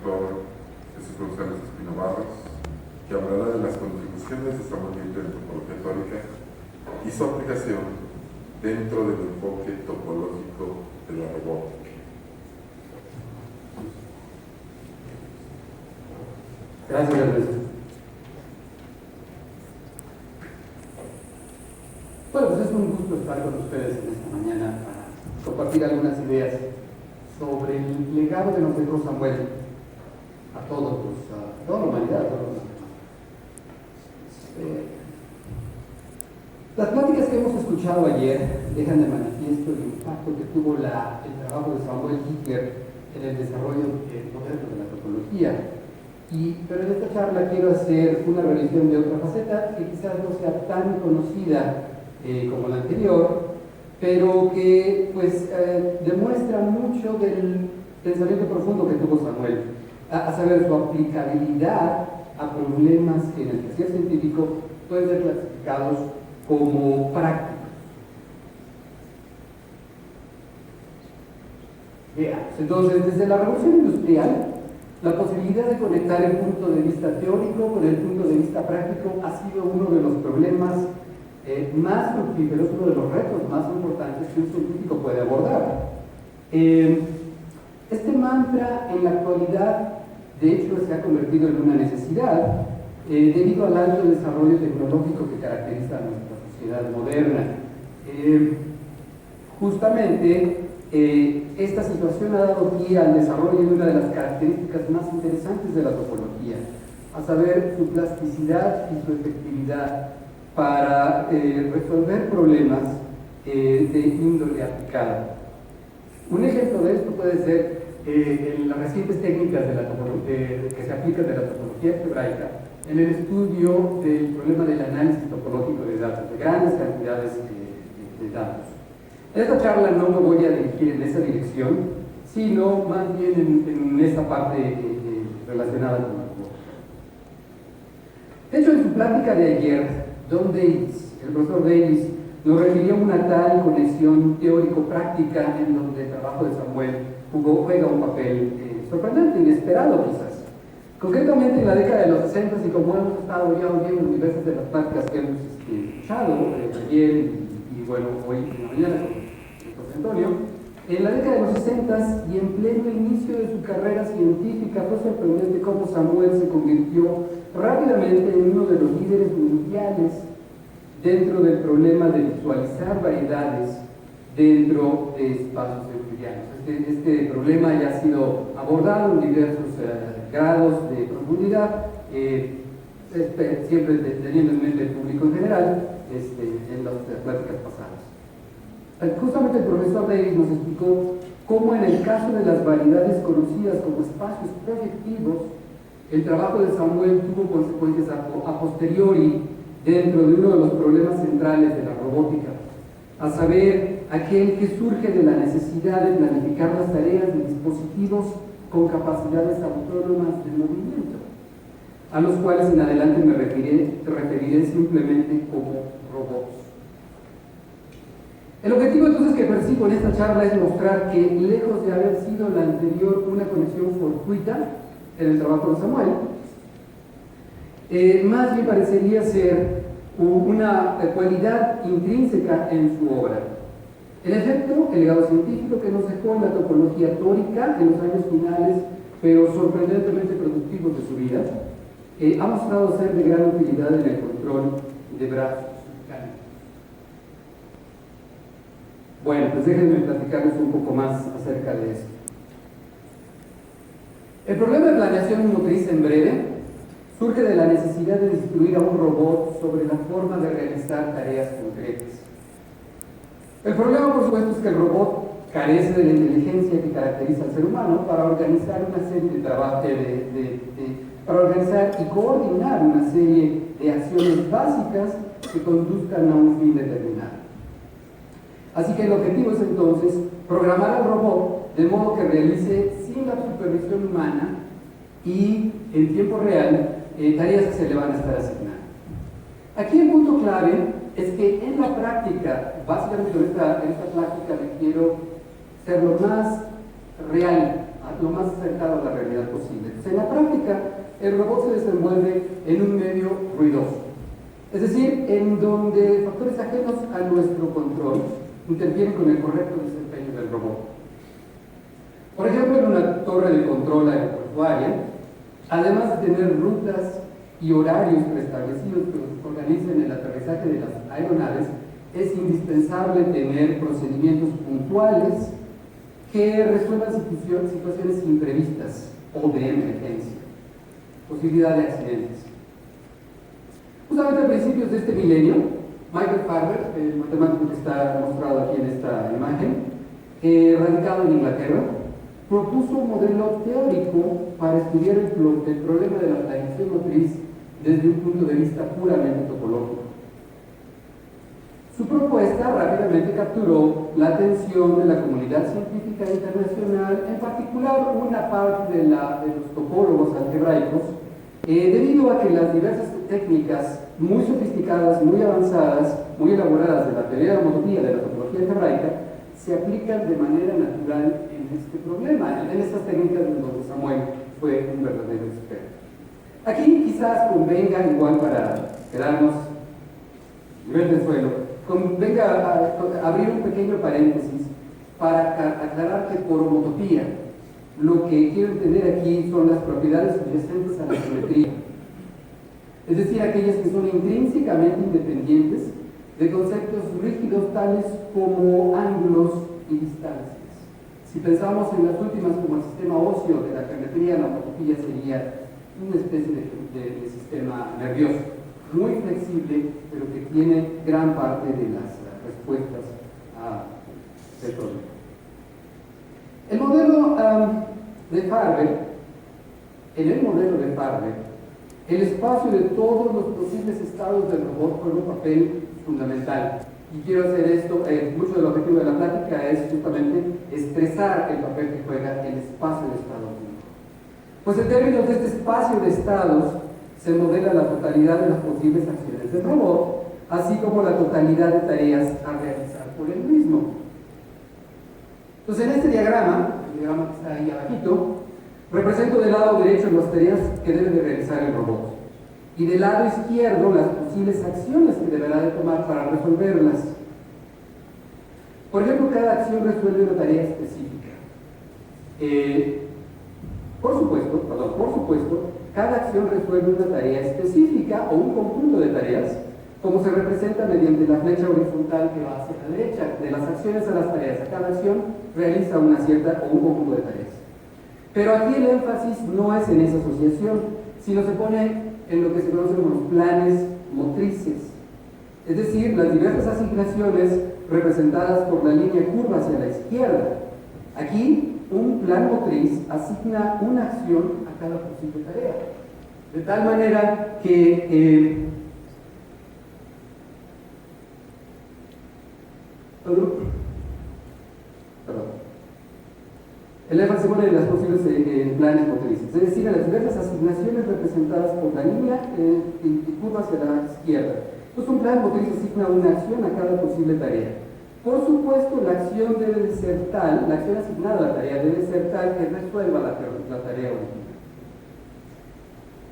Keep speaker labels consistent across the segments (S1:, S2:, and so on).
S1: doctor Jesús González Espino Barros, que hablará de las contribuciones de Samuel Newton en topología teórica y su aplicación dentro del enfoque topológico de la robótica.
S2: Gracias, Ernesto. Bueno, pues es un gusto estar con ustedes en esta mañana para compartir algunas ideas sobre el legado que nos dejó Samuel a toda la humanidad, a todos los demás. Las pláticas que hemos escuchado ayer dejan de manifiesto el impacto que tuvo el trabajo de Samuel Hitler en el desarrollo moderno de la topología. Pero en esta charla quiero hacer una revisión de otra faceta que quizás no sea tan conocida como la anterior, pero que pues demuestra mucho del pensamiento profundo que tuvo Samuel, a saber su aplicabilidad a problemas que en el quehacer científico pueden ser clasificados como prácticos. Veamos, entonces, desde la Revolución Industrial, la posibilidad de conectar el punto de vista teórico con el punto de vista práctico ha sido uno de los problemas más fructíferos, uno de los retos más importantes que un científico puede abordar. Este mantra en la actualidad, de hecho, se ha convertido en una necesidad debido al alto desarrollo tecnológico que caracteriza a nuestra sociedad moderna. Justamente, esta situación ha dado pie al desarrollo de una de las características más interesantes de la topología, a saber su plasticidad y su efectividad para resolver problemas de índole aplicada. Un ejemplo de esto puede ser en las recientes técnicas que se aplican de la topología algebraica en el estudio del problema del análisis topológico de datos, de grandes cantidades de datos. En esta charla no me voy a dirigir en esa dirección, sino más bien en esa parte relacionada con la topología. De hecho, en su plática de ayer, el profesor Davis, nos refirió a una tal conexión teórico-práctica en donde el trabajo de Samuel juega un papel sorprendente, inesperado quizás. Concretamente en la década de los 60, y como hemos estado ya oyendo en diversas de las pláticas que hemos escuchado ayer y bueno, hoy en la mañana con José Antonio, en la década de los 60 y en pleno inicio de su carrera científica, fue sorprendente cómo Samuel se convirtió rápidamente en uno de los líderes mundiales dentro del problema de visualizar variedades dentro de espacios euclidianos. Este problema ya ha sido abordado en diversos grados de profundidad, siempre teniendo en mente el público en general en las pláticas pasadas. Justamente el profesor Davis nos explicó cómo en el caso de las variedades conocidas como espacios proyectivos, el trabajo de Samuel tuvo consecuencias a posteriori dentro de uno de los problemas centrales de la robótica, a saber, aquel que surge de la necesidad de planificar las tareas de dispositivos con capacidades autónomas de movimiento, a los cuales en adelante me referiré simplemente como robots. El objetivo entonces que persigo en esta charla es mostrar que, lejos de haber sido la anterior una conexión fortuita en el trabajo de Samuel, más bien parecería ser una cualidad intrínseca en su obra. En efecto, el legado científico que nos dejó en la topología teórica en los años finales, pero sorprendentemente productivos de su vida, ha mostrado ser de gran utilidad en el control de brazos mecánicos. Bueno, pues déjenme platicarles un poco más acerca de esto. El problema de planeación motriz en breve surge de la necesidad de instruir a un robot sobre la forma de realizar tareas concretas. El problema, por supuesto, es que el robot carece de la inteligencia que caracteriza al ser humano para organizar una serie de trabajos, para organizar y coordinar una serie de acciones básicas que conduzcan a un fin determinado. Así que el objetivo es entonces programar al robot de modo que realice sin la supervisión humana y en tiempo real tareas que se le van a estar asignando. Aquí el punto clave es que en la práctica, básicamente en esta práctica quiero ser lo más real lo más cercano a la realidad posible. Entonces, en la práctica, el robot se desenvuelve en un medio ruidoso, es decir, en donde factores ajenos a nuestro control interfieren con el correcto desempeño del robot. Por ejemplo, en una torre de control aeroportuaria, además de tener rutas y horarios preestablecidos que organicen el aterrizaje de las aeronaves, es indispensable tener procedimientos puntuales que resuelvan situaciones imprevistas o de emergencia, posibilidad de accidentes. Justamente a principios de este milenio, Michael Farber, el matemático que está mostrado aquí en esta imagen, radicado en Inglaterra, propuso un modelo teórico para estudiar el problema de la planeación motriz desde un punto de vista puramente topológico. Su propuesta rápidamente capturó la atención de la comunidad científica internacional, en particular una parte de los topólogos algebraicos, debido a que las diversas técnicas muy sofisticadas, muy avanzadas, muy elaboradas de la teoría de la homotopía, de la topología algebraica, se aplican de manera natural en este problema, en estas técnicas en donde Samuel fue un verdadero experto. Aquí quizás convenga, igual para quedarnos nivel del suelo, convenga abrir un pequeño paréntesis para aclarar que por homotopía lo que quiero entender aquí son las propiedades subyacentes a la geometría, es decir, aquellas que son intrínsecamente independientes de conceptos rígidos tales como ángulos y distancias. Si pensamos en las últimas como el sistema óseo de la geometría, la homotopía sería una especie de sistema nervioso, muy flexible, pero que tiene gran parte de las respuestas del problema. El modelo de Farber, en el modelo de Farber, el espacio de todos los posibles estados del robot juega un papel fundamental. Y quiero hacer esto, mucho del objetivo de la plática es justamente expresar el papel que juega el espacio de estados. Pues en términos de este espacio de estados, se modela la totalidad de las posibles acciones del robot, así como la totalidad de tareas a realizar por él mismo. Entonces, en este diagrama, el diagrama que está ahí abajito, represento del lado derecho las tareas que debe de realizar el robot, y del lado izquierdo las posibles acciones que deberá de tomar para resolverlas. Por ejemplo, cada acción resuelve una tarea específica. Por supuesto, cada acción resuelve una tarea específica o un conjunto de tareas, como se representa mediante la flecha horizontal que va hacia la derecha. De las acciones a las tareas, a cada acción realiza una cierta o un conjunto de tareas. Pero aquí el énfasis no es en esa asociación, sino se pone en lo que se conoce como los planes motrices, es decir, las diversas asignaciones representadas por la línea curva hacia la izquierda. Aquí, un plan motriz asigna una acción a cada posible tarea, de tal manera que el énfasis se pone en las posibles planes motrices, es decir, en las diversas asignaciones representadas por la línea y curva hacia la izquierda. Entonces, un plan motriz asigna una acción a cada posible tarea. Por supuesto, la acción debe de ser tal, la acción asignada a la tarea debe ser tal que resuelva la tarea original.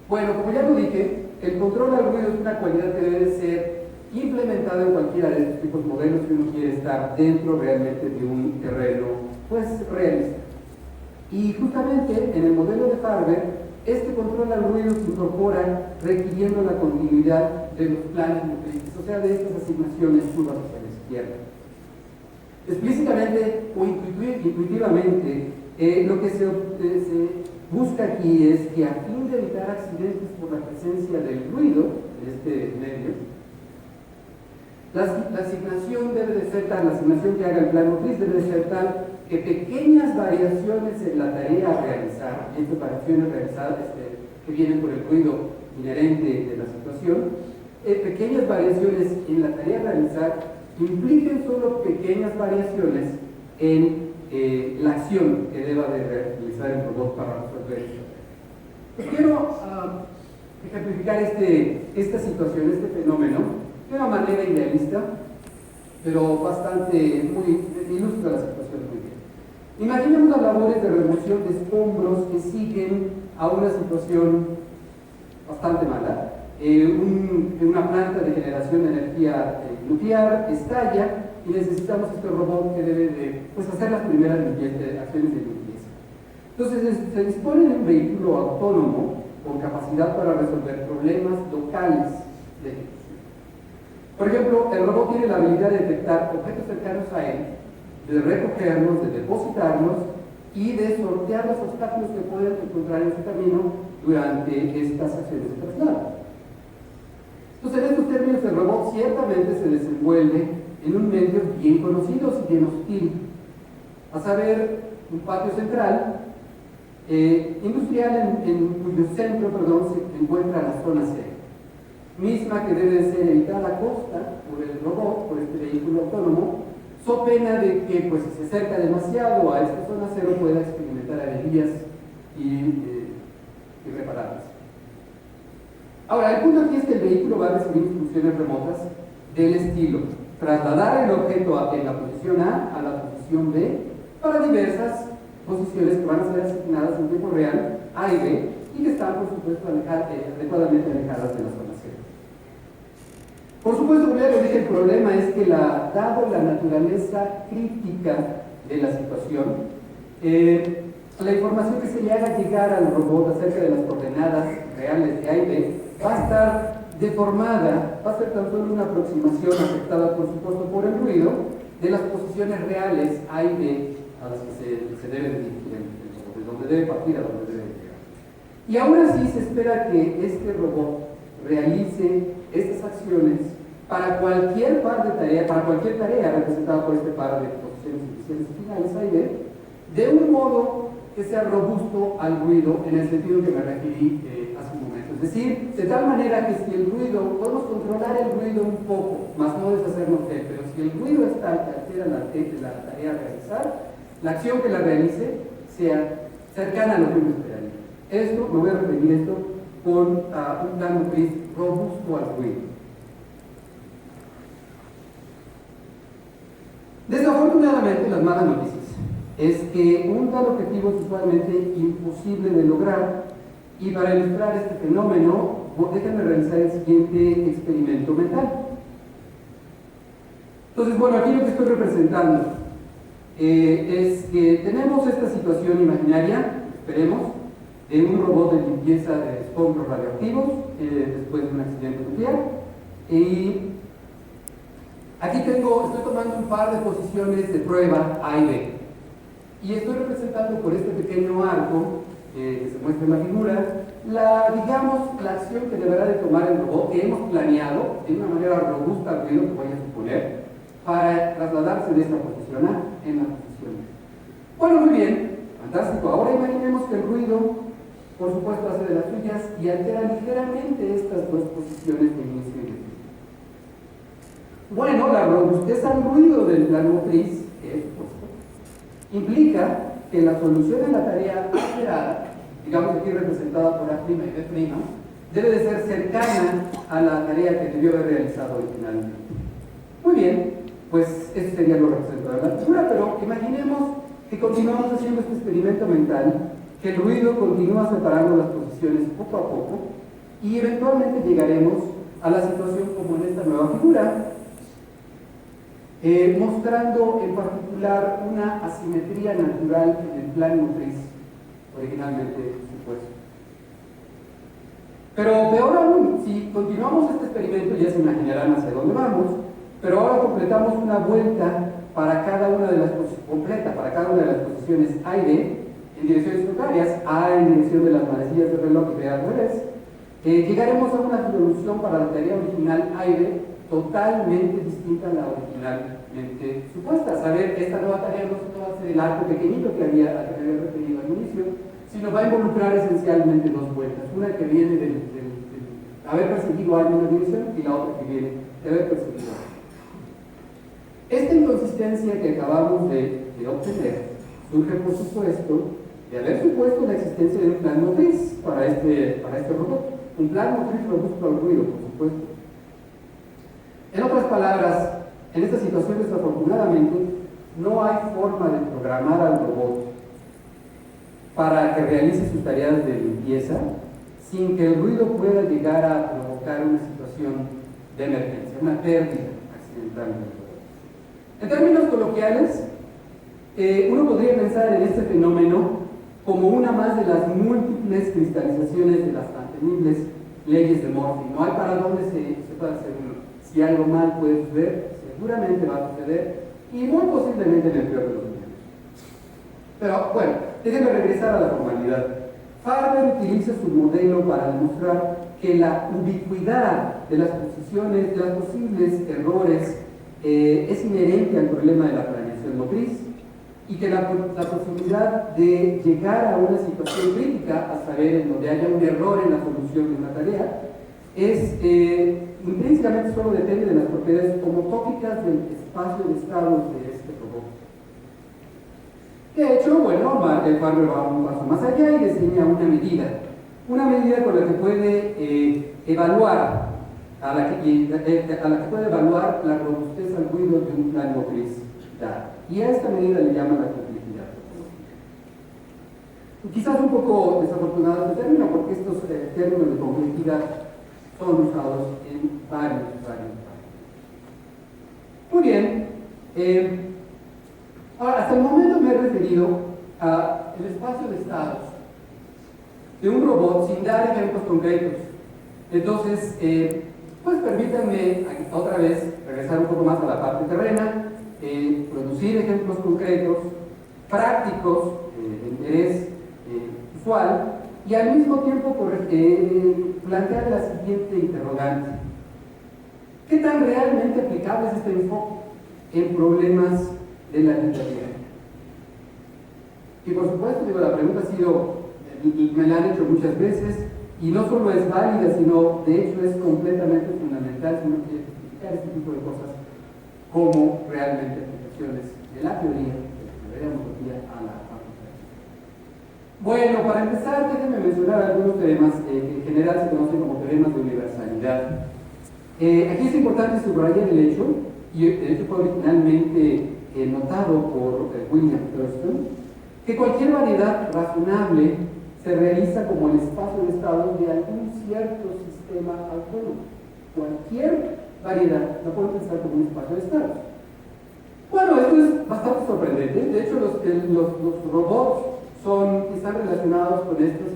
S2: Bueno, como ya lo dije, el control al ruido es una cualidad que debe ser implementada en cualquiera de estos tipos de modelos si uno quiere estar dentro realmente de un terreno, pues, realista. Y justamente en el modelo de Farber, este control al ruido se incorpora requiriendo la continuidad de los planes motrices, o sea, de estas asignaciones curvas hacia la izquierda. Explícitamente o intuitivamente, lo que se busca aquí es que a fin de evitar accidentes por la presencia del ruido de este medio, la asignación debe de ser tal, la asignación que haga el plan motriz debe de ser tal que pequeñas variaciones en la tarea a realizar, y estas variaciones realizadas que vienen por el ruido inherente de la situación, pequeñas variaciones en la tarea a realizar impliquen solo pequeñas variaciones en la acción que deba de realizar el robot para resolver esto. Quiero ejemplificar esta situación, este fenómeno, de una manera idealista, pero bastante, muy ilustra la situación muy bien. Imaginemos las labores de remoción de escombros que siguen a una situación bastante mala. Una planta de generación de energía nuclear estalla y necesitamos este robot que debe de hacer las primeras acciones de limpieza. Entonces se dispone de un vehículo autónomo con capacidad para resolver problemas locales de ejecución. Por ejemplo, el robot tiene la habilidad de detectar objetos cercanos a él, de recogerlos, de depositarlos y de sortear los obstáculos que pueden encontrar en su camino durante estas acciones de traslado. Entonces, en estos términos, el robot ciertamente se desenvuelve en un medio bien conocido, si bien hostil, a saber, un patio central industrial en cuyo centro se encuentra la zona C, misma que debe ser evitada a costa por el robot, por este vehículo autónomo, so pena de que si se acerca demasiado a esta zona cero pueda experimentar averías irreparables. Ahora, el punto aquí es que el vehículo va a recibir instrucciones remotas del estilo: trasladar el objeto en la posición A la posición B para diversas posiciones que van a ser asignadas en tiempo real, A y B, y que están, por supuesto, adecuadamente alejadas de la zona cero. Por supuesto, como ya les dije, el problema es que dado la naturaleza crítica de la situación, la información que se le haga llegar al robot acerca de las coordenadas reales de A y B va a estar deformada, va a ser tan solo una aproximación afectada, por supuesto, por el ruido de las posiciones reales A y B a las que se debe dirigir de donde debe partir a donde debe llegar. Y aún así se espera que este robot realice estas acciones para cualquier tarea representada por este par de posiciones iniciales y finales A y B, de un modo que sea robusto al ruido, en el sentido que me referí hace un momento. Es decir, de tal manera que si el ruido, podemos controlar el ruido un poco, más no deshacernos de él, pero si el ruido está que altera la tarea a realizar, la acción que la realice sea cercana a lo que uno esperaría. Me voy a referir esto con un plan motriz robusto al ruido. Desafortunadamente, las malas noticias es que un tal objetivo es usualmente imposible de lograr, y para ilustrar este fenómeno, déjenme realizar el siguiente experimento mental. Entonces, aquí lo que estoy representando es que tenemos esta situación imaginaria, esperemos, de un robot de limpieza de escombros radioactivos después de un accidente nuclear. Y aquí estoy tomando un par de posiciones de prueba A y B. Y estoy representando por este pequeño arco que se muestra en la figura, la acción que deberá de tomar el robot, que hemos planeado de una manera robusta al ruido, que voy a suponer, para trasladarse de esta posición A en la posición B. Bueno, muy bien, fantástico. Ahora imaginemos que el ruido, por supuesto, hace de las suyas y altera ligeramente estas dos posiciones de inicio y de fin. Bueno, la robustez al ruido del plan motriz, implica que la solución de la tarea alterada, digamos aquí representada por A' y B', debe de ser cercana a la tarea que debió haber realizado originalmente. Muy bien, pues eso sería lo representado en la figura, pero imaginemos que continuamos haciendo este experimento mental, que el ruido continúa separando las posiciones poco a poco, y eventualmente llegaremos a la situación como en esta nueva figura, mostrando en particular una asimetría natural en el plan motriz originalmente supuesto. Pero peor aún, si continuamos este experimento, ya se imaginarán hacia dónde vamos, pero ahora completamos una vuelta para cada una de las posiciones A y B en direcciones contrarias, A en dirección de las manecillas del reloj y B al revés. Llegaremos a una solución para la tarea original A y B totalmente distinta a la originalmente supuesta. A saber, esta nueva tarea no se va a hacer el arco pequeñito que había referido al inicio, sino va a involucrar esencialmente dos vueltas, una que viene de haber perseguido algo en una dirección y la otra que viene de haber perseguido algo. Esta inconsistencia que acabamos de obtener surge, por supuesto, de haber supuesto la existencia de un plan motriz para este robot, un plan motriz robusto al ruido, por supuesto. En otras palabras, en esta situación, desafortunadamente, no hay forma de programar al robot para que realice sus tareas de limpieza sin que el ruido pueda llegar a provocar una situación de emergencia, una pérdida accidental del robot. En términos coloquiales, uno podría pensar en este fenómeno como una más de las múltiples cristalizaciones de las mantenibles leyes de Murphy. No hay para dónde se pueda hacer uno. Si algo mal puede suceder, seguramente va a suceder, y muy posiblemente en el peor de los casos. Pero bueno, déjenme regresar a la formalidad. Farber utiliza su modelo para demostrar que la ubicuidad de las posiciones, de los posibles errores, es inherente al problema de la planeación motriz, y que la posibilidad de llegar a una situación crítica, a saber, en donde haya un error en la solución de una tarea, es intrínsecamente solo depende de las propiedades homotópicas del espacio de estados de este robot. De hecho, bueno, Farber va un paso más allá y diseña una medida con la que puede evaluar puede evaluar la robustez al ruido de un plan motriz dado. Y a esta medida le llama la complejidad topológica. Quizás un poco desafortunado este término, porque estos términos de complejidad son usados en varios. Muy bien. Ahora, hasta el momento me he referido al espacio de estados de un robot sin dar ejemplos concretos. Entonces, pues permítanme otra vez regresar un poco más a la parte terrena, producir ejemplos concretos, prácticos, de interés usual, y al mismo tiempo plantear la siguiente interrogante: ¿qué tan realmente aplicable es este enfoque en problemas de la vida diaria? Y por supuesto, digo, la pregunta ha sido, me la han hecho muchas veces, y no solo es válida, sino de hecho es completamente fundamental si uno quiere explicar este tipo de cosas como realmente aplicaciones de la teoría, de la homología a la aplicación. Bueno, para empezar, déjenme mencionar algunos teoremas que en general se conocen como teoremas de universalidad. Aquí es importante subrayar el hecho, y el hecho fue originalmente notado por William Thurston, que cualquier variedad razonable se realiza como el espacio de estados de algún cierto sistema autónomo. Cualquier variedad la pueden pensar como un espacio de estados. Bueno, esto es bastante sorprendente. De hecho, los robots están relacionados con estos,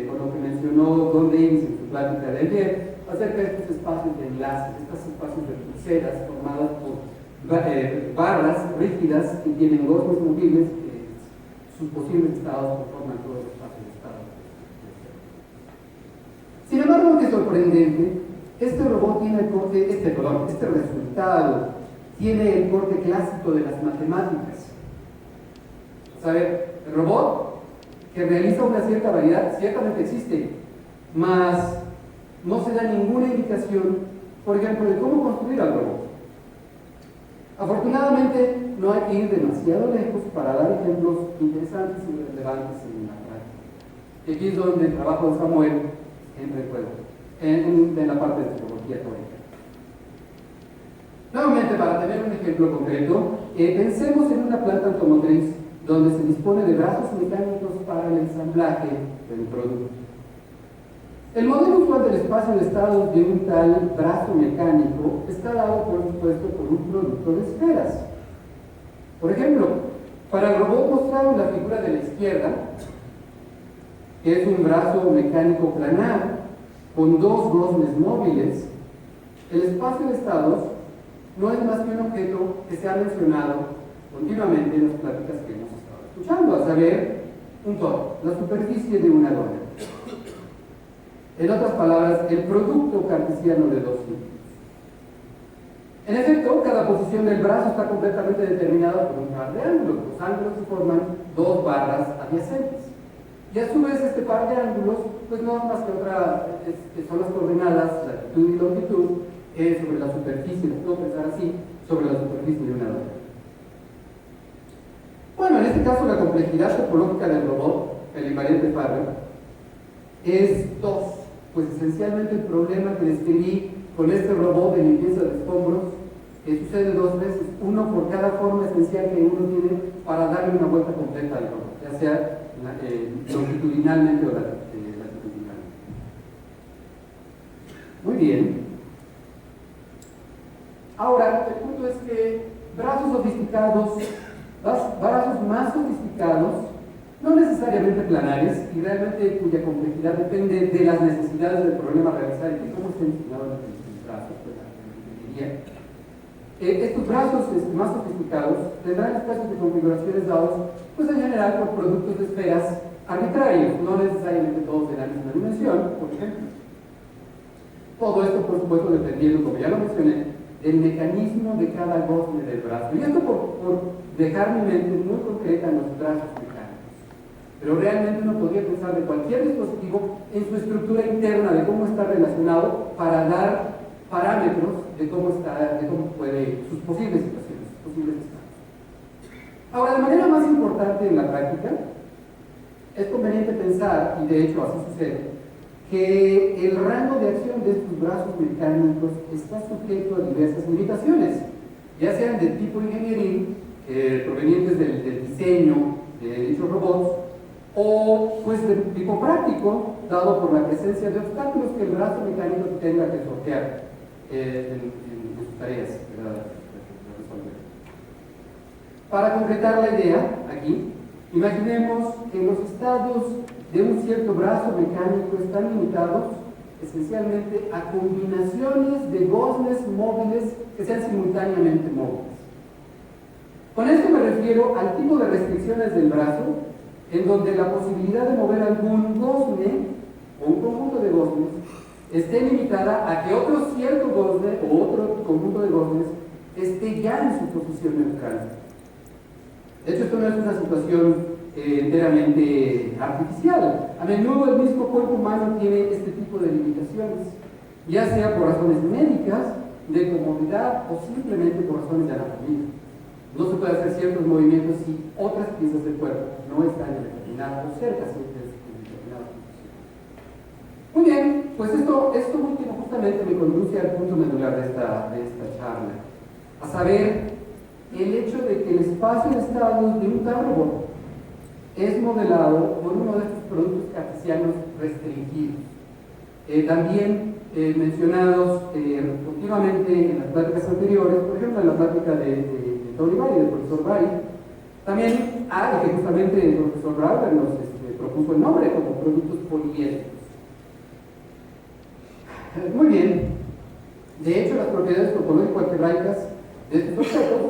S2: con lo que mencionó Don Davis en su plática de ayer, acerca de estos espacios de enlaces, estos espacios de pulseras formadas por barras rígidas que tienen gozos movibles, sus posibles estados conforman todo el espacio de estados. Sin embargo, lo que es sorprendente, este robot tiene el corte, este resultado tiene el corte clásico de las matemáticas. O sea, el robot que realiza una cierta variedad ciertamente existe, mas no se da ninguna indicación, por ejemplo, de cómo construir al robot. Afortunadamente, no hay que ir demasiado lejos para dar ejemplos interesantes y relevantes en la práctica. Y aquí es donde el trabajo de Samuel entra en juego, en la parte de topología teórica. Nuevamente, para tener un ejemplo concreto, pensemos en una planta automotriz donde se dispone de brazos mecánicos para el ensamblaje del producto. El modelo usual del espacio de estados de un tal brazo mecánico está dado, por supuesto, por un producto de esferas. Por ejemplo, para el robot mostrado en la figura de la izquierda, que es un brazo mecánico planar con dos goznes móviles, el espacio de estados no es más que un objeto que se ha mencionado continuamente en las pláticas que hemos estado escuchando, a saber, un todo, la superficie de una dona. En otras palabras, el producto cartesiano de dos círculos. En efecto, cada posición del brazo está completamente determinada por un par de ángulos. Los ángulos se forman dos barras adyacentes. Y a su vez, este par de ángulos, pues no es más que son las coordenadas, latitud y longitud, sobre la superficie, lo puedo pensar así, sobre la superficie de una dona. Bueno, en este caso, la complejidad topológica del robot, el invariante Farber, es dos. Pues esencialmente el problema que describí con este robot de limpieza de escombros sucede dos veces, uno por cada forma esencial que uno tiene para darle una vuelta completa al robot, ya sea longitudinalmente o latitudinalmente. Muy bien. Ahora, el punto es que brazos más sofisticados, no necesariamente planares, y realmente cuya complejidad depende de las necesidades del problema a realizar y de cómo está diseñado el brazo, pues la ingeniería. Estos brazos más sofisticados tendrán espacios de configuraciones dados, pues en general por productos de esferas arbitrarios, no necesariamente todos de la misma dimensión, por ejemplo. Todo esto, por supuesto, dependiendo, como ya lo mencioné, del mecanismo de cada gozne del brazo. Y esto por dejar mi mente muy concreta en los brazos mecánicos. Pero realmente uno podría pensar de cualquier dispositivo en su estructura interna, de cómo está relacionado, para dar parámetros de cómo puede, sus posibles situaciones, sus posibles estados. Ahora, de manera más importante en la práctica, es conveniente pensar, y de hecho así sucede, que el rango de acción de estos brazos mecánicos está sujeto a diversas limitaciones, ya sean de tipo ingenieril, provenientes del diseño de dichos robots, o pues de tipo práctico, dado por la presencia de obstáculos que el brazo mecánico tenga que sortear en sus tareas de resolver. Para concretar la idea, aquí, imaginemos que los estados de un cierto brazo mecánico están limitados esencialmente a combinaciones de goznes móviles que sean simultáneamente móviles. Con esto me refiero al tipo de restricciones del brazo en donde la posibilidad de mover algún gozne o un conjunto de goznes esté limitada a que otro cierto gozne o otro conjunto de goznes esté ya en su posición neutral. De hecho, esto no es una situación enteramente artificial. A menudo el mismo cuerpo humano tiene este tipo de limitaciones, ya sea por razones médicas, de comodidad o simplemente por razones de anatomía. No se puede hacer ciertos movimientos si otras piezas del cuerpo no están en determinada o cerca de determinada posición. Muy bien, pues esto último justamente me conduce al punto medular de esta charla, a saber, el hecho de que el espacio de estados de un tal robot es modelado por uno de estos productos cartesianos restringidos, también mencionados continuamente en las pláticas anteriores, por ejemplo en la plática de Tony Bari, del profesor Bari, también que justamente el profesor Brauer nos propuso el nombre como productos poliédricos. Muy bien, de hecho las propiedades topológico-algebraicas de estos objetos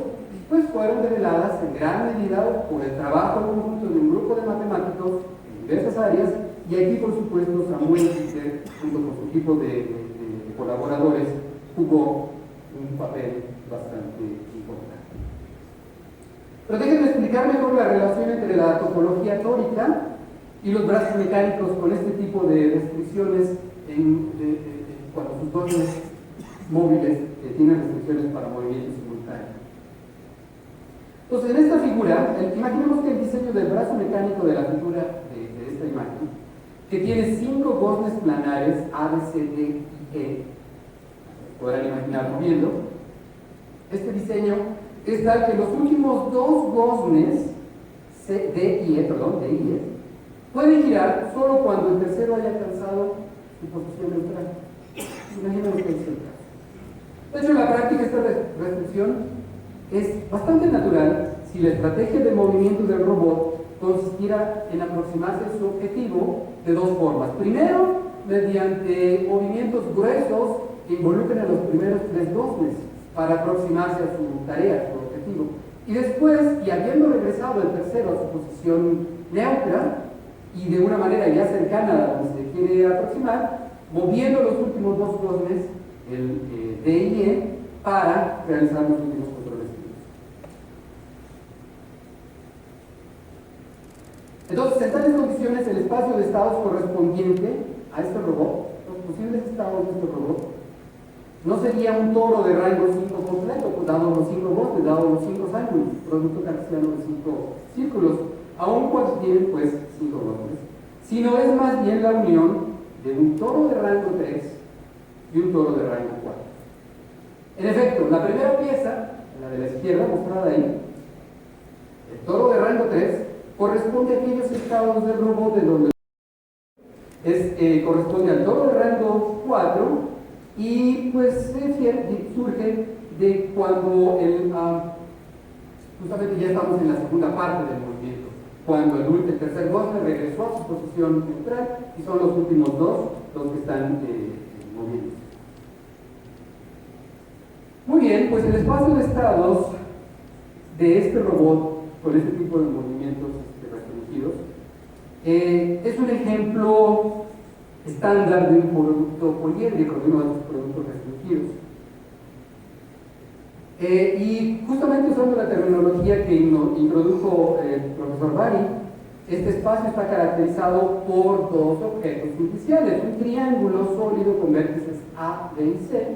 S2: pues fueron reveladas en gran medida por el trabajo conjunto de un grupo de matemáticos en diversas áreas, y aquí por supuesto Samuel Fischer, junto con su equipo de colaboradores, jugó un papel bastante importante. Pero déjenme explicar mejor la relación entre la topología tórica y los brazos mecánicos con este tipo de restricciones cuando sus goznes móviles tienen restricciones para movimientos simultáneos. Entonces, en esta figura, imaginemos que el diseño del brazo mecánico de la figura de esta imagen, que tiene 5 goznes planares A, B, C, D y E, podrán imaginar moviendo, este diseño es tal que los últimos 2 goznes, D y E, pueden girar solo cuando el tercero haya alcanzado su posición neutral. Imaginemos que es el caso. De hecho, en la práctica esta restricción es bastante natural si la estrategia de movimiento del robot consistiera en aproximarse a su objetivo de 2 formas. Primero, mediante movimientos gruesos que involucren a los primeros 3 goznes para aproximarse a su tarea, a su objetivo. Y después, y habiendo regresado el tercero a su posición neutra y de una manera ya cercana a donde se quiere aproximar, moviendo los últimos 2 goznes, el D y E, para realizar los últimos controles. Entonces, en tales condiciones, el espacio de estados correspondiente a este robot, los posibles estados de este robot, no sería un toro de rango 5 completo, pues, dado los 5 botes, dado los 5 ángulos, producto cartesiano de 5 círculos, aun cuando tienen pues 5 botes, sino es más bien la unión de un toro de rango 3 y un toro de rango 4. En efecto, la primera pieza, la de la izquierda mostrada ahí, el toro de rango 3, corresponde a aquellos estados del robot de donde corresponde al toro de rango 4 y pues surge de cuando justamente ya estamos en la segunda parte del movimiento, cuando el tercer golpe regresó a su posición neutral y son los últimos dos los que están moviendo. Muy bien, pues el espacio de estados de este robot con este tipo de movimientos restringidos es un ejemplo estándar de un producto poliédrico, de uno de los productos restringidos. Y justamente usando la terminología que introdujo el profesor Bari, este espacio está caracterizado por dos objetos iniciales, un triángulo sólido con vértices A, B y C,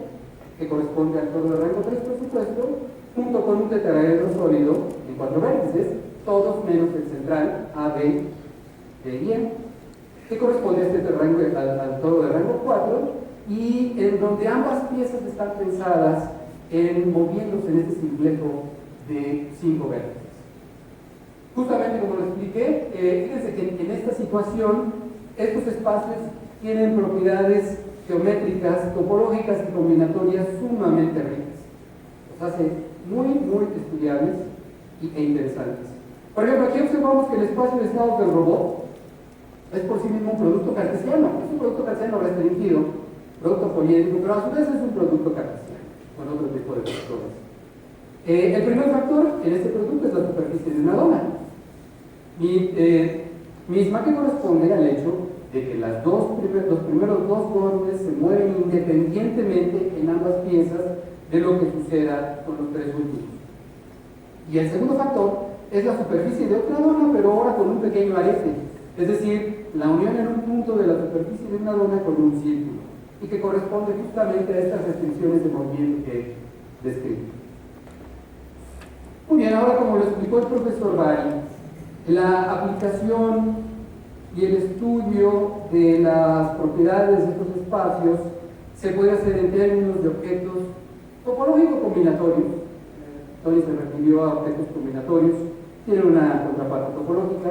S2: que corresponde al toro de rango 3, por supuesto, junto con un tetraedro sólido en 4 vértices, todos menos el central, A, B, y E, que corresponde a al toro de rango 4, y en donde ambas piezas están pensadas en moviéndose en este simplejo de 5 vértices. Justamente como lo expliqué, fíjense que en esta situación estos espacios tienen propiedades geométricas, topológicas y combinatorias sumamente ricas. Los hace muy estudiables e interesantes. Por ejemplo, aquí observamos que el espacio de estados del robot es por sí mismo un producto cartesiano. Es un producto cartesiano restringido, producto poliédrico, pero a su vez es un producto cartesiano, con otro tipo de factores. El primer factor en este producto es la superficie de una dona. Misma que corresponde al hecho de que los primeros dos bordes se mueven independientemente en ambas piezas de lo que suceda con los tres últimos. Y el segundo factor es la superficie de otra dona, pero ahora con un pequeño arete, es decir, la unión en un punto de la superficie de una dona con un círculo, y que corresponde justamente a estas restricciones de movimiento que describo. Muy bien, ahora como lo explicó el profesor Bari, la aplicación y el estudio de las propiedades de estos espacios se puede hacer en términos de objetos topológicos combinatorios. Tony se refirió a objetos combinatorios, tiene una contraparte topológica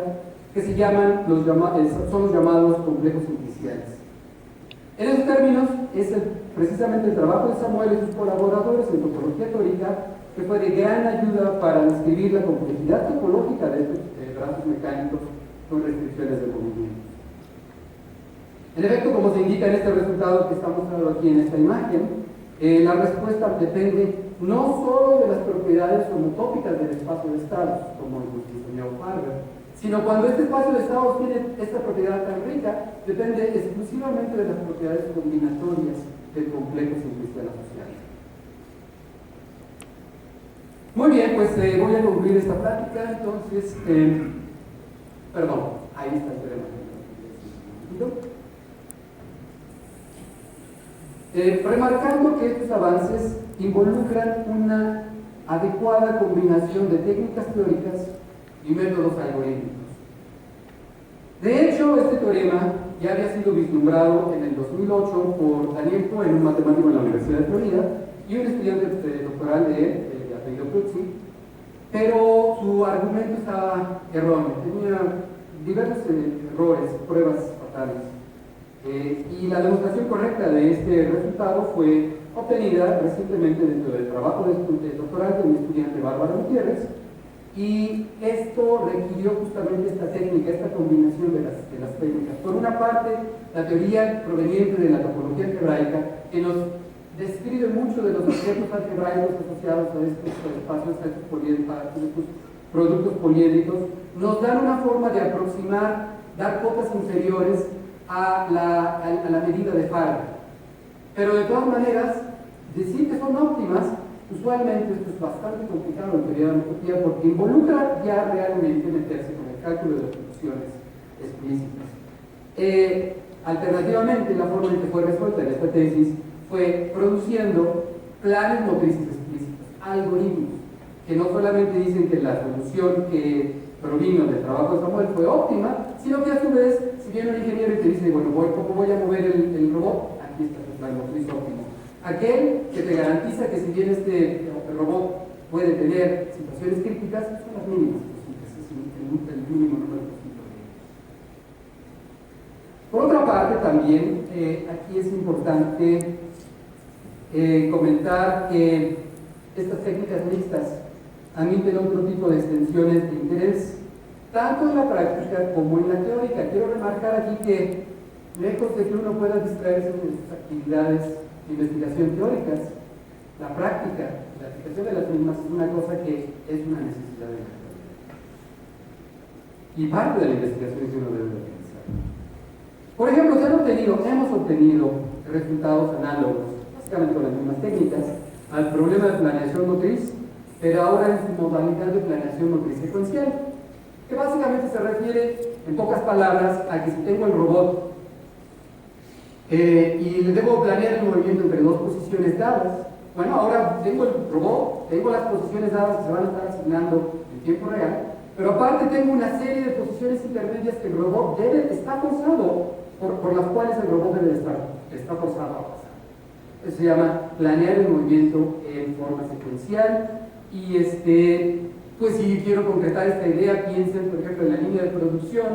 S2: que son los llamados complejos iniciales. En esos términos es precisamente el trabajo de Samuel y sus colaboradores en topología teórica que fue de gran ayuda para describir la complejidad topológica de estos brazos mecánicos con restricciones de movimiento. En efecto, como se indica en este resultado que está mostrado aquí en esta imagen, la respuesta depende no solo de las propiedades homotópicas del espacio de estados, como el enseñó Farber, sino cuando este espacio de estados tiene esta propiedad tan rica, depende exclusivamente de las propiedades combinatorias del complejo simplicial asociado. Muy bien, pues voy a concluir esta plática, entonces, perdón, ahí está el tema. Remarcando que estos avances involucran una adecuada combinación de técnicas teóricas y métodos algorítmicos. De hecho, este teorema ya había sido vislumbrado en el 2008 por Daniel Cohen, un matemático en la Universidad de Florida, y un estudiante doctoral de él, de apellido Plutzi, pero su argumento estaba erróneo, tenía diversos errores, pruebas fatales. Y la demostración correcta de este resultado fue obtenida recientemente dentro del trabajo doctoral de mi estudiante Bárbara Gutiérrez, y esto requirió justamente esta técnica, esta combinación de las técnicas. Por una parte, la teoría proveniente de la topología algebraica, que nos describe mucho de los objetos algebraicos asociados a estos espacios, a estos productos poliédricos, nos dan una forma de aproximar, dar cotas inferiores a la medida de Farber. Pero de todas maneras, decir que son óptimas, usualmente esto es bastante complicado en teoría de la homotopía porque involucra ya realmente meterse con el cálculo de funciones explícitas. Alternativamente, la forma en que fue resuelta en esta tesis fue produciendo planes motrices explícitos, algoritmos, que no solamente dicen que la solución que provino del trabajo de Samuel fue óptima, sino que a su vez, si viene un ingeniero y te dice, bueno, ¿cómo voy a mover el robot? Aquí está el plan motriz óptimo. Aquel que te garantiza que si bien este robot puede tener situaciones críticas, son las mínimas posibles, es el mínimo número posible. Por otra parte, también aquí es importante comentar que estas técnicas mixtas admiten otro tipo de extensiones de interés, tanto en la práctica como en la teórica. Quiero remarcar aquí que, lejos de que uno pueda distraerse de sus actividades de investigación teóricas, la práctica, la aplicación de las mismas es una cosa que es una necesidad de la actualidad. Y parte de la investigación es que uno debe realizar. Por ejemplo, hemos obtenido resultados análogos, básicamente con las mismas técnicas, al problema de planeación motriz, pero ahora en su modalidad de planeación motriz secuencial, que básicamente se refiere, en pocas palabras, a que si tengo el robot y le debo planear el movimiento entre dos posiciones dadas, bueno, ahora tengo el robot, tengo las posiciones dadas que se van a estar asignando en tiempo real, pero aparte tengo una serie de posiciones intermedias que el robot está forzado, por las cuales el robot está forzado a pasar. Eso se llama planear el movimiento en forma secuencial. Y pues si quiero concretar esta idea, piensen por ejemplo en la línea de producción,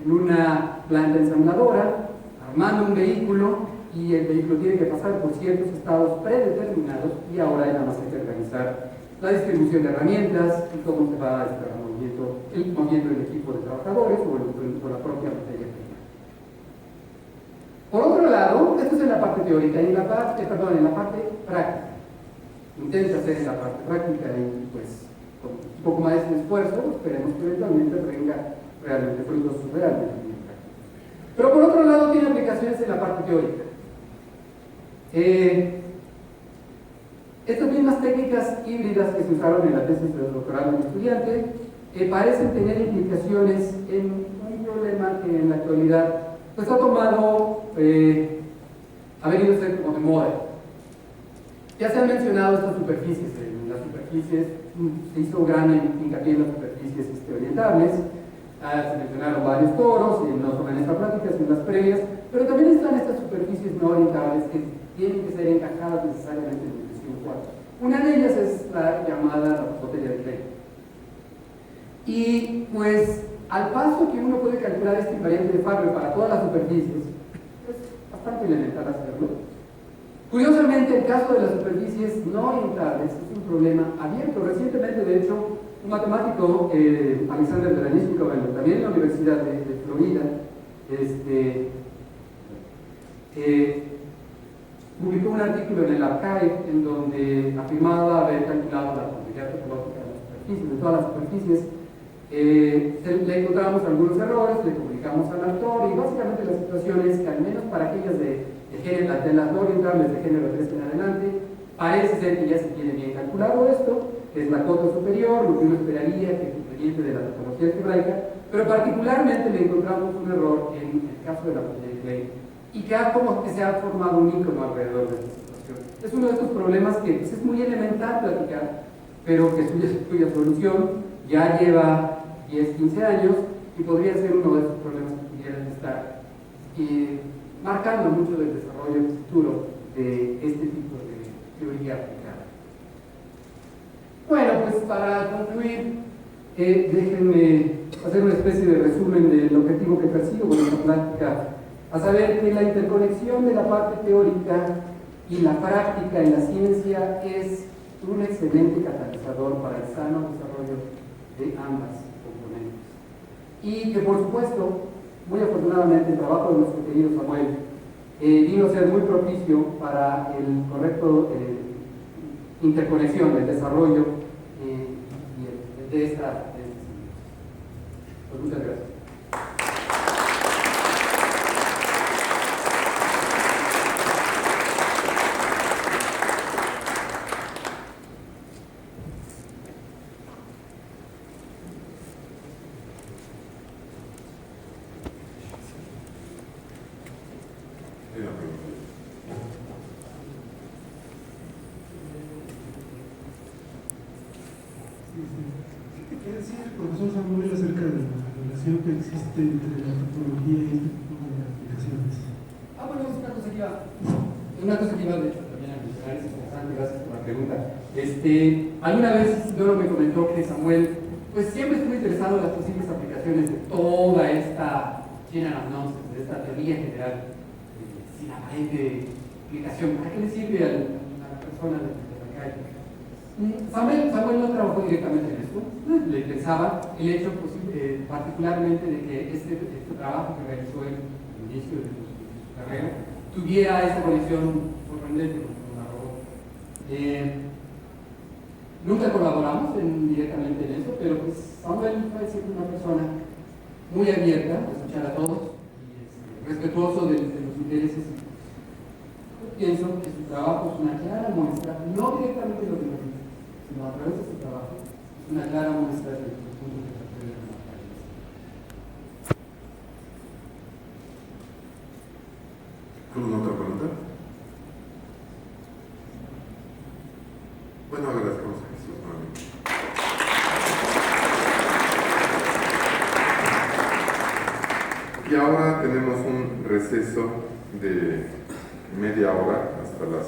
S2: en una planta ensambladora, armando un vehículo, y el vehículo tiene que pasar por ciertos estados predeterminados, y ahora nada más hay que organizar la distribución de herramientas y cómo se va a estar el movimiento del equipo de trabajadores o la propia materia prima. Por otro lado, esto es en la parte teórica, en la parte práctica. Intenta hacer en la parte práctica y pues con un poco más de esfuerzo, esperemos que eventualmente tenga realmente frutos realmente bien prácticos. Pero por otro lado tiene aplicaciones en la parte teórica. Estas mismas técnicas híbridas que se usaron en la tesis de doctorado de un estudiante parecen tener implicaciones en un problema que en la actualidad pues ha tomado, ha venido a ser como de moda. Ya se han mencionado estas superficies. En las superficies se hizo gran hincapié en las superficies orientables. Se mencionaron varios toros, no solo en esta plática, sino en las previas, pero también están estas superficies no orientables que tienen que ser encajadas necesariamente en dirección 4. Una de ellas es la llamada botella de Klein. Y pues, al paso que uno puede calcular este invariante de Farber para todas las superficies, es bastante elemental hacerlo. Curiosamente, el caso de las superficies no orientables es un problema abierto. Recientemente, de hecho, un matemático, Alexander Bereznikov, también en la Universidad de Florida, publicó un artículo en el Archive en donde afirmaba haber calculado la complejidad topológica de las superficies, de todas las superficies. Le encontramos algunos errores, le publicamos al autor, y básicamente la situación es que al menos para aquellas de las no orientables de género 3 en adelante, parece ser que ya se tiene bien calculado esto, es la cota superior, lo que uno esperaría que es independiente de la topología algebraica, pero particularmente le encontramos un error en el caso de la botella de Klein, y que como que se ha formado un ícono alrededor de esta situación. Es uno de estos problemas que pues, es muy elemental platicar, pero que cuya solución ya lleva 10, 15 años y podría ser uno de esos problemas que pudieran estar marcando mucho del desarrollo futuro de este tipo de teoría aplicada. Bueno, pues para concluir, déjenme hacer una especie de resumen del objetivo que persigo con esta plática, a saber que la interconexión de la parte teórica y la práctica en la ciencia es un excelente catalizador para el sano desarrollo de ambas componentes. Y que por supuesto, muy afortunadamente, el trabajo de nuestro querido Samuel vino a ser muy propicio para el correcto interconexión del desarrollo de esta pues muchas gracias.
S3: ¿Qué quiere decir el profesor Samuel acerca de la relación que existe entre la topología y este tipo de aplicaciones?
S2: Bueno, es una cosa que iba de hecho también también a mencionar, es interesante, gracias por la pregunta. Alguna vez Isidoro me comentó que Samuel, pues siempre estuvo interesado en las posibles aplicaciones de toda esta general nonsense, de esta teoría general, sin aparente explicación. ¿Para qué le sirve a la persona de la calle? Samuel no trabajó directamente en esto, le interesaba el hecho particularmente de que este trabajo que realizó él al inicio de su carrera tuviera esa conexión sorprendente con la robótica. Nunca colaboramos directamente en eso, pero pues Samuel fue siempre una persona muy abierta a escuchar a todos y respetuoso de los intereses. Yo pienso que su trabajo es una clara muestra, no directamente lo que nos dice, sino a través de su trabajo, es una clara muestra de los puntos de partida de la país.
S1: ¿Alguna otra pregunta? Bueno, agradecemos a Jesús nuevamente. Y ahora tenemos un receso de media hora hasta las